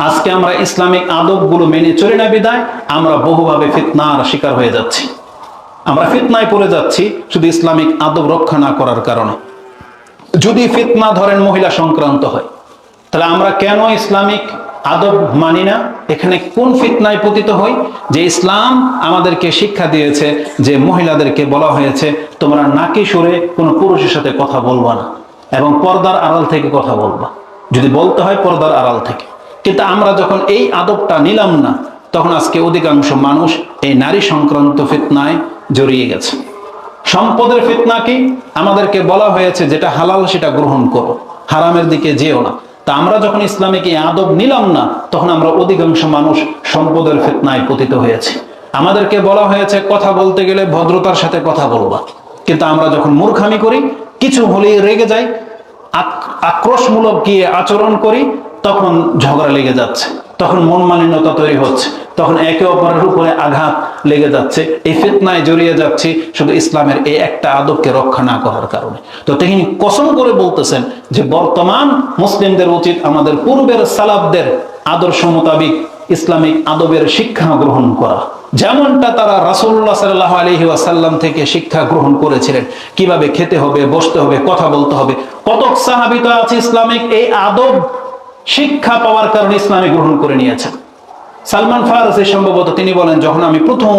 আজকে আমরা ইসলামিক আদবগুলো মেনে চলি না বিদায় আমরা বহুভাবে ফিতনার শিকার হয়ে যাচ্ছি। আমরা ফিতনায় পড়ে যাচ্ছি শুধু ইসলামিক আদব রক্ষা না করার কারণে। যদি ফিতনা ধরেন মহিলা সংক্রান্ত হয়, তাহলে আমরা কেন ইসলামিক আদব মানি না? এখানে কোন ফিতনায় পতিত হই? যে ইসলাম আমাদেরকে শিক্ষা দিয়েছে যে মহিলাদেরকে বলা হয়েছে তোমরা নাকি সুরে কোনো পুরুষের সাথে কথা বলবা না এবং পর্দার আড়াল থেকে কথা বলবা, যদি বলতে হয় পর্দার আড়াল থেকে। কিন্তু আমরা যখন এই আদবটা নিলাম না, তখন আজকে অধিকাংশ মানুষ এই নারী সংক্রান্ত ফিতনায় জড়িয়ে গেছে। সম্পদের ফিতনা কি? আমাদেরকে বলা হয়েছে যেটা হালাল সেটা গ্রহণ করো, হারামের দিকে যেও না। তা আমরা যখন ইসলামিক এই আদব নিলাম না, তখন আমরা অধিকাংশ মানুষ সম্পদের ফিতনায় পতিত হয়েছে। আমাদেরকে বলা হয়েছে কথা বলতে গেলে ভদ্রতার সাথে কথা বলবা, কিন্তু আমরা যখন মূর্খামি করি, কিছু হলেই রেগে যাই, আক্রোশমূলক গিয়ে আচরণ করি, তখন ঝগড়া লেগে যাচ্ছে, তখন মন মালিন্যতা তৈরি হচ্ছে, তখন একে অপরের উপরে আঘাত লেগে যাচ্ছে। এই ফিতনায় জড়িয়ে যাচ্ছি শুধু ইসলামের এই একটা আদবকে রক্ষা না করার কারণে। তো তিনি কসম করে বলতেছেন যে বর্তমান মুসলিমদের উচিত আমাদের পূর্বের সালাফদের আদর্শ মোতাবিক ইসলামিক আদবের শিক্ষা গ্রহণ করা, যেমনটা তারা রাসূলুল্লাহ সাল্লাল্লাহু আলাইহি ওয়াসাল্লাম থেকে শিক্ষা গ্রহণ করেছিলেন। কিভাবে খেতে হবে, বসতে হবে, কথা বলতে হবে। কত সাহাবী তো আছে ইসলামিক এই আদব শিক্ষা পাওয়ার কারণে ইসলামে গ্রহণ করে নিয়েছেন। সালমান ফারসি সম্ভবত তিনি বলেন, যখন আমি প্রথম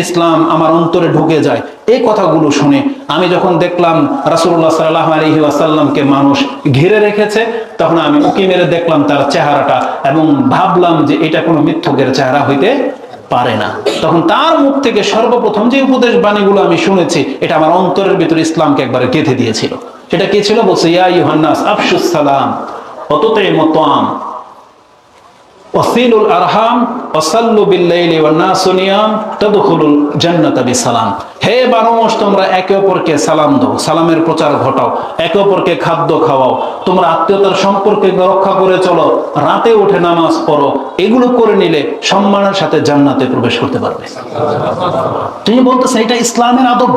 ইসলাম আমার অন্তরে ঢুকে যায়, এই কথাগুলো শুনে আমি যখন দেখলাম রাসূলুল্লাহ সাল্লাল্লাহু আলাইহি ওয়াসাল্লামকে মানুষ ঘিরে রেখেছে, তখন আমি উকি মেরে দেখলাম তার চেহারাটা এবং ভাবলাম যে এটা কোনো মিথ্যকের চেহারা হইতে পারে না। তখন তার মুখ থেকে সর্বপ্রথম যে উপদেশ বাণীগুলো আমি শুনেছি, এটা আমার অন্তরের ভিতরে ইসলামকে একবারে গেঁথে দিয়েছিল। সেটা কি ছিল? বলছে, ইয়া আইয়ুহান নাস আফশুস সালাম ওয়া তুতিমুত তাআম ওয়াসিলুল আরহাম ওয়াসাল্লু বিল-লাইলি ওয়ান-নাসু নিয়াম তাদখুলুল জান্নাতা বিসালাম। হে মানুষ, তোমরা একে অপরকে সালাম দাও, সালামের প্রচার ঘটাও, একে অপরকে খাদ্য খাওয়াও, তোমরা আত্মীয়তার সম্পর্কে রক্ষা করে চলো, রাতে উঠে নামাজ পড়ো। এগুলো করে নিলে সম্মানের সাথে জান্নাতে প্রবেশ করতে পারবে। তিনি বলতেছেন এটা ইসলামের আদব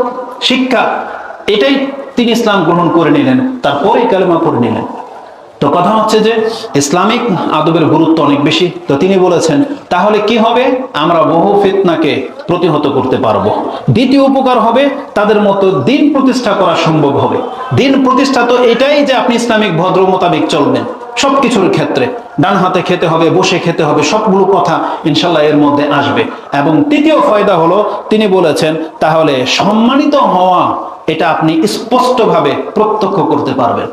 শিক্ষা, এটাই তিনি ইসলাম গ্রহণ করে নিলেন, তারপরে কালেমা পড়ে নিলেন। তো কথা হচ্ছে যে ইসলামিক আদবের গুরুত্ব অনেক বেশি। তো তিনি বলেছেন তাহলে কি হবে? আমরা বহু ফিতনাকে প্রতিহত করতে পারবো। দ্বিতীয় উপকার হবে, তাদের মতো দিন প্রতিষ্ঠা করা সম্ভব হবে। দিন প্রতিষ্ঠা তো এটাই যে আপনি ইসলামিক ভদ্র মোতাবেক চলবেন সবকিছুর ক্ষেত্রে, ডান হাতে খেতে হবে, বসে খেতে হবে, সবগুলো কথা ইনশাল্লাহ এর মধ্যে আসবে। এবং তৃতীয় ফায়দা হলো, তিনি বলেছেন তাহলে সম্মানিত হওয়া এটা আপনি স্পষ্টভাবে প্রত্যক্ষ করতে পারবেন।